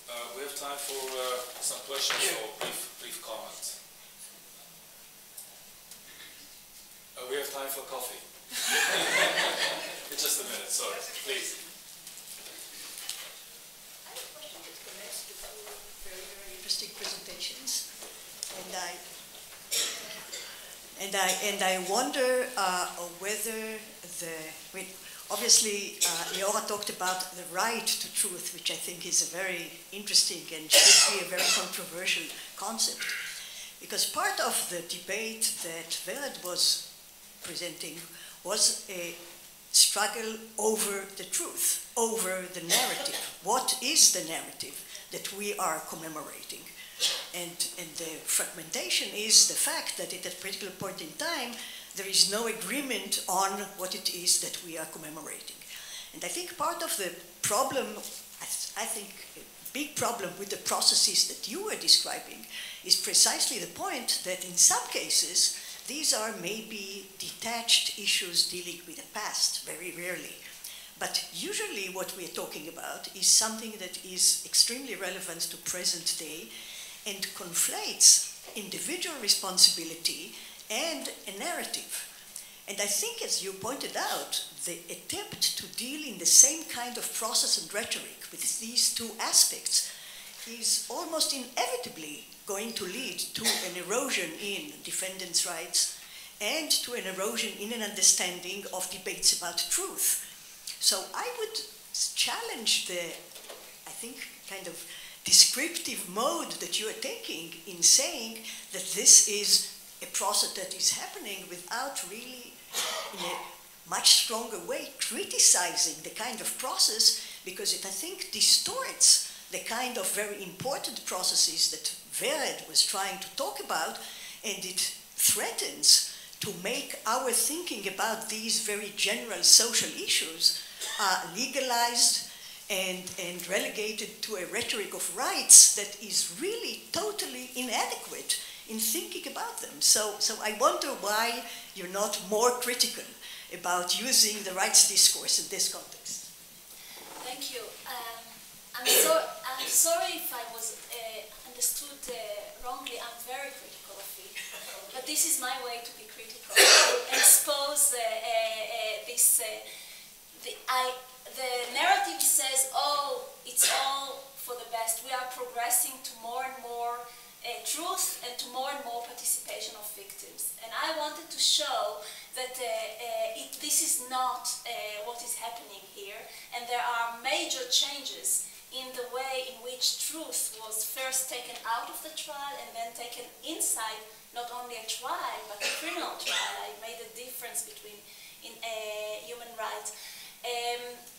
We have time for some questions or brief comments. We have time for coffee. In just a minute, sorry, please. I have a question that connects to two very interesting presentations, and I wonder whether obviously Leora talked about the right to truth, which I think is a very interesting and should be a very controversial concept, because part of the debate that Vered was presenting was a struggle over the truth, over the narrative. What is the narrative that we are commemorating? And the fragmentation is the fact that at a particular point in time, there is no agreement on what it is that we are commemorating. And I think part of the problem, I think a big problem with the processes that you were describing is precisely the point that in some cases, these are maybe detached issues dealing with the past, very rarely. But usually what we are talking about is something that is extremely relevant to present day and conflates individual responsibility and a narrative. And I think, as you pointed out, the attempt to deal in the same kind of process and rhetoric with these two aspects is almost inevitably going to lead to an erosion in defendants' rights and to an erosion in an understanding of debates about truth. So I would challenge the, I think, kind of descriptive mode that you are taking in saying that this is a process that is happening without really, in a much stronger way, criticizing the kind of process, because it, I think, distorts the kind of very important processes that Vered was trying to talk about, and it threatens to make our thinking about these very general social issues legalized and relegated to a rhetoric of rights that is really totally inadequate in thinking about them. So I wonder why you're not more critical about using the rights discourse in this context. Thank you. I'm sorry if I was understood wrongly. I'm very critical of it, but this is my way to be critical. Expose the narrative says, oh, it's all for the best. We are progressing to more and more truth and to more and more participation of victims. And I wanted to show that this is not what is happening here, and there are major changes in the way in which truth was first taken out of the trial and then taken inside not only a trial, but a criminal trial. I made a difference between human rights.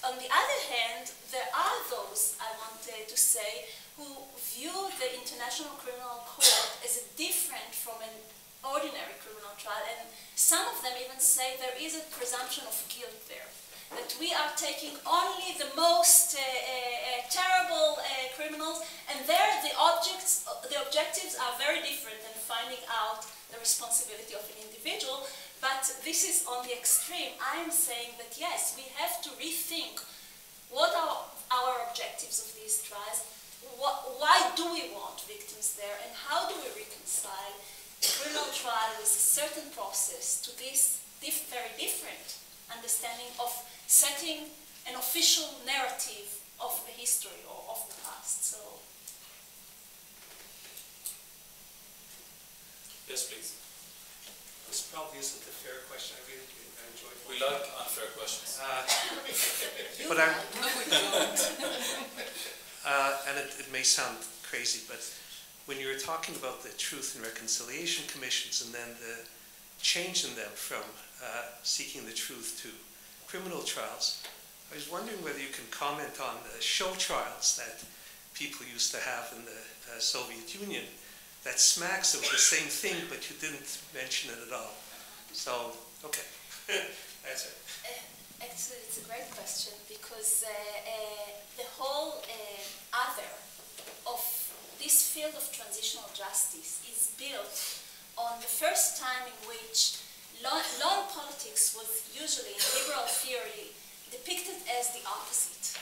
On the other hand, there are those, I wanted to say, who view the International Criminal Court as different from an ordinary criminal trial, and some of them even say there is a presumption of guilt there, that we are taking only the most terrible criminals, and there the objectives are very different than finding out the responsibility of an individual. But this is on the extreme. I am saying that yes, we have to rethink what are our objectives of these trials, why do we want victims there, and how do we reconcile criminal trial with a certain process to this very different understanding of setting an official narrative of the history or of the past. So. Yes, please. This probably isn't a fair question. I enjoyed it. We like unfair questions. But and it may sound crazy, but when you were talking about the Truth and Reconciliation Commissions and then the change in them from seeking the truth to criminal trials, I was wondering whether you can comment on the show trials that people used to have in the Soviet Union that smacks of the same thing, but you didn't mention it at all. So, okay, that's it. Actually, it's a great question, because the whole other of this field of transitional justice is built on the first time in which law and politics was usually, in liberal theory, depicted as the opposite.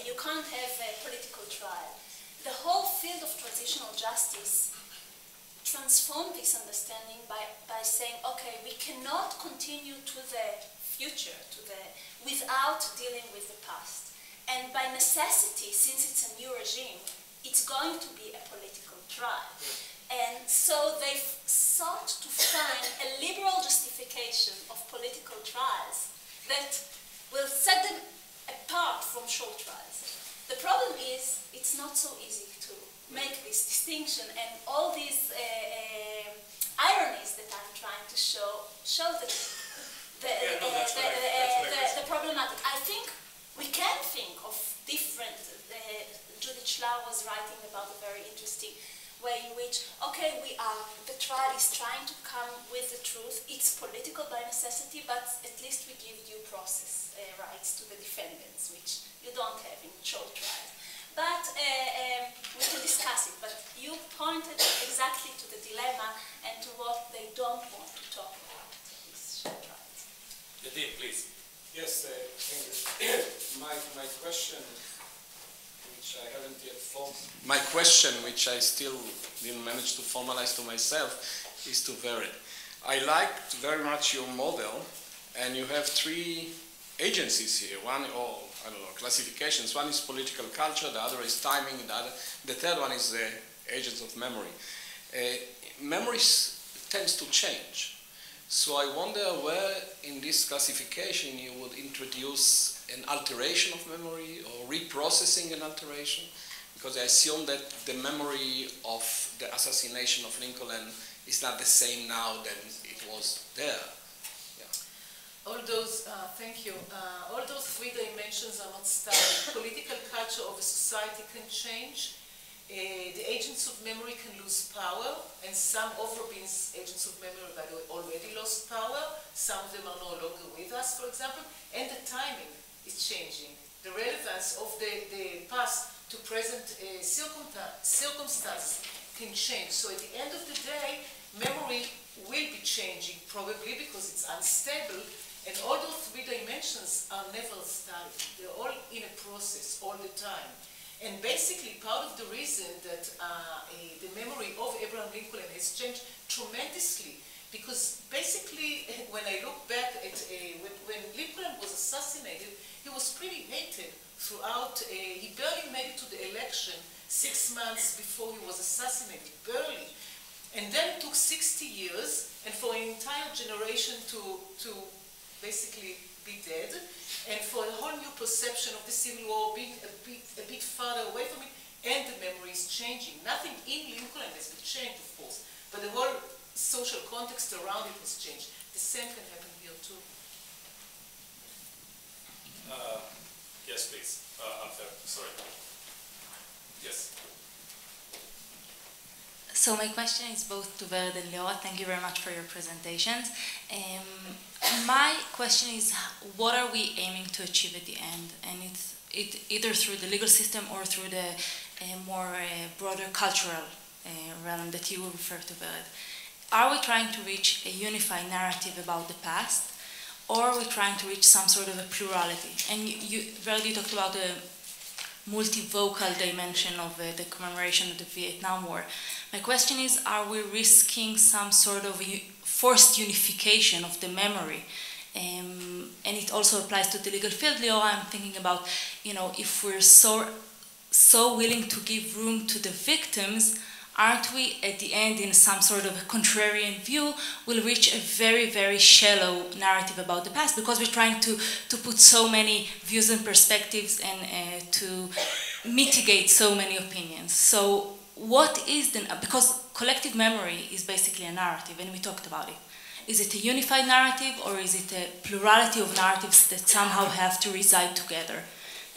You can't have a political trial. The whole field of transitional justice transformed this understanding by saying, okay, we cannot continue to the future, without dealing with the past. And by necessity, since it's a new regime, it's going to be a political trial. And so they sought to find a liberal justification of political trials that will set them apart from short trials. The problem is, it's not so easy to make this distinction, and all these ironies that I'm trying to show that the problematic. I think we can think of different, Judith Schlau was writing about a very interesting way in which, okay, the trial is trying to come with the truth. It's political by necessity, but at least we give due process rights to the defendants, which you don't have in short trials. But we can discuss it. But you pointed exactly to the dilemma and to what they don't want to talk about, these short trials. Yatir, please. Yes, thank you. My question, which I haven't yet formed, my question, which I still didn't manage to formalize to myself, is to Vered. I liked very much your model, and you have three agencies here. One, or I don't know, classifications. One is political culture, the other is timing, the third one is the agents of memory. Memory tends to change. So I wonder where in this classification you would introduce an alteration of memory or reprocessing an alteration, because I assume that the memory of the assassination of Lincoln is not the same now than it was there. All those, thank you. All those three dimensions are not static. Political culture of a society can change. The agents of memory can lose power, and some of Rabin's agents of memory, by the way, already lost power. Some of them are no longer with us, for example, and the timing is changing. The relevance of the past to present circumstances can change. So at the end of the day, memory will be changing, probably because it's unstable. And all those three dimensions are never static. They're all in a process all the time. And basically, part of the reason that the memory of Abraham Lincoln has changed tremendously, because basically, when I look back at when Lincoln was assassinated, he was pretty hated throughout. He barely made it to the election 6 months before he was assassinated, barely. And then it took 60 years, and for an entire generation to basically be dead, and for a whole new perception of the Civil War being a bit farther away from it, and the memory is changing. Nothing in Lincoln has been changed, of course, but the whole social context around it has changed. The same can happen here too. Yes, please. Up there. Sorry. Yes. So my question is both to Vered and Leora. Thank you very much for your presentations. My question is, what are we aiming to achieve at the end? And it's either through the legal system or through the more broader cultural realm that you refer to, Vered. Are we trying to reach a unified narrative about the past, or are we trying to reach some sort of a plurality? And Vered, you talked about the multivocal dimension of the commemoration of the Vietnam War. My question is, are we risking some sort of forced unification of the memory? And it also applies to the legal field, Leora. I'm thinking about, if we're so willing to give room to the victims, aren't we, at the end, in some sort of a contrarian view, will reach a very, very shallow narrative about the past, because we're trying to put so many views and perspectives and to mitigate so many opinions. So what is because collective memory is basically a narrative, and we talked about it. Is it a unified narrative, or is it a plurality of narratives that somehow have to reside together?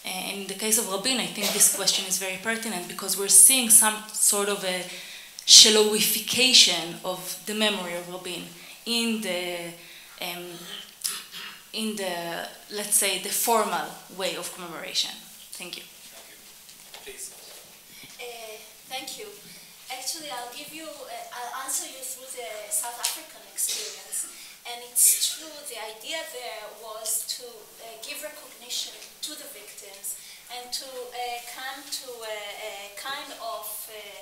And in the case of Rabin, I think this question is very pertinent, because we're seeing some sort of a shallowification of the memory of Rabin in the let's say, the formal way of commemoration. Thank you. Thank you. Please. Thank you. Actually, I'll answer you through the South African experience. And it's true, the idea there was to give recognition to the victims, and to come to a kind of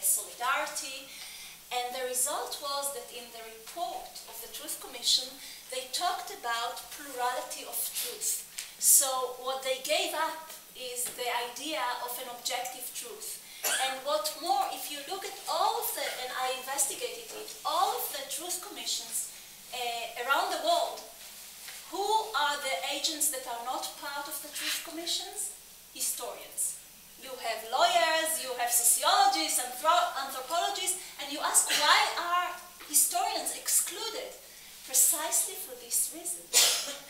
solidarity. And the result was that in the report of the Truth Commission, they talked about plurality of truth. So what they gave up is the idea of an objective truth. And what more, if you look at all of the, and I investigated it, all of the Truth Commissions around the world, who are the agents that are not part of the Truth Commissions? Historians. You have lawyers, you have sociologists, anthropologists, and you ask why are historians excluded? Precisely for this reason.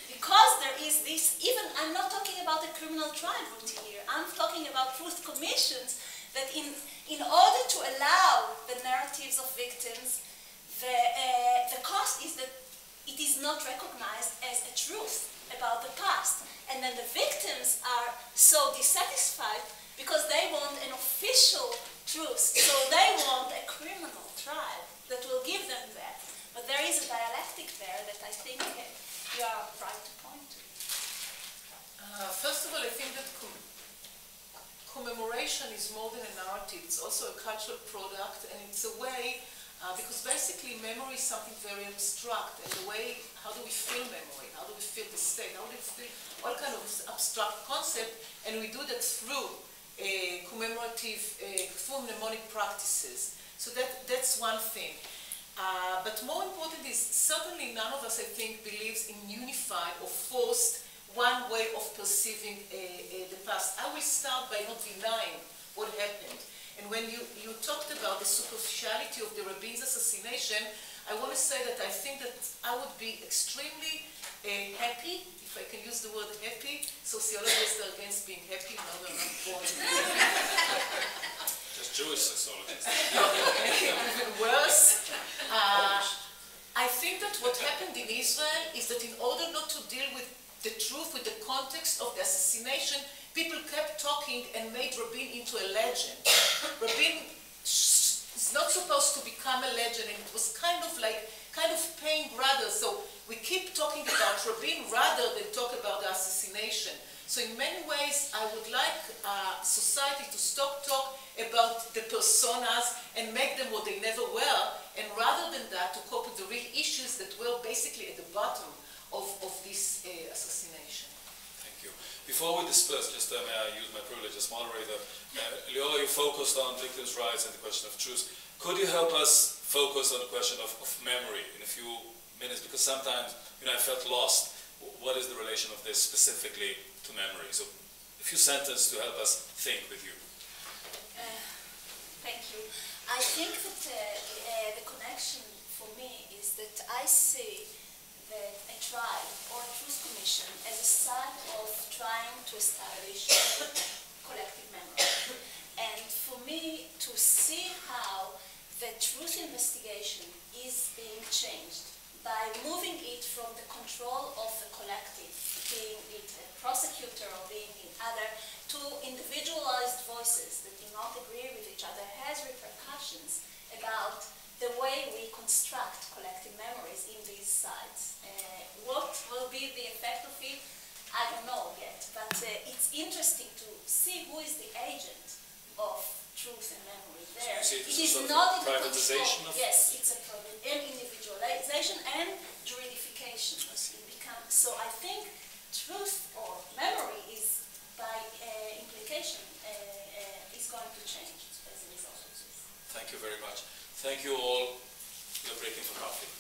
Because there is this, even, I'm not talking about a criminal trial routine here, I'm talking about truth commissions that in order to allow the narratives of victims, the cost is that it is not recognized as a truth about the past. And then the victims are so dissatisfied because they want an official truth. So they want a criminal trial that will give them that. But there is a dialectic there that I think you are right to point to. First of all, I think that commemoration is more than a narrative. It's also a cultural product, and it's a way, because basically memory is something very abstract, and the way, how do we feel memory? How do we feel the state? How do we feel all kind of abstract concept? And we do that through commemorative, through mnemonic practices. So that's one thing. But more important is, certainly none of us, I think, believes in unified or forced one way of perceiving the past. I will start by not denying what happened. And when you talked about the superficiality of the Rabin's assassination, I want to say that I think that I would be extremely happy, if I can use the word happy. Sociologists are against being happy. No, they're not born. Just Jewish sociologists. Even worse. I think that what happened in Israel is that in order not to deal with the truth, with the context of the assassination, people kept talking and made Rabin into a legend. Rabin is not supposed to become a legend, and it was kind of paying brothers. So we keep talking about Rabin rather than talk about the assassination. So in many ways, I would like society to stop talk about the personas and make them what they never were, and rather than that, to cope with the real issues that were basically at the bottom of this assassination. Thank you. Before we disperse, just may I use my privilege as moderator. Lior, you focused on victims' rights and the question of truth. Could you help us focus on the question of memory in a few minutes? Because sometimes, I felt lost. What is the relation of this specifically to memory? So a few sentences to help us think with you. Thank you. I think that the connection for me is that I see that a trial or a truth commission as a sign of trying to establish collective memory. And for me to see how the truth investigation is being changed by moving it from the control of the collective, being it a prosecutor or being in other, to individualized voices that do not agree with each other has repercussions about the way we construct collective memories in these sites. What will be the effect of it, I don't know yet, but it's interesting to see who is the agent of truth and memory there. So it is not in the privatization control. Yes, it's a individualization and juridification. So I think truth or memory is, by implication, is going to change as a result of this. Thank you very much. Thank you all. You're breaking for coffee.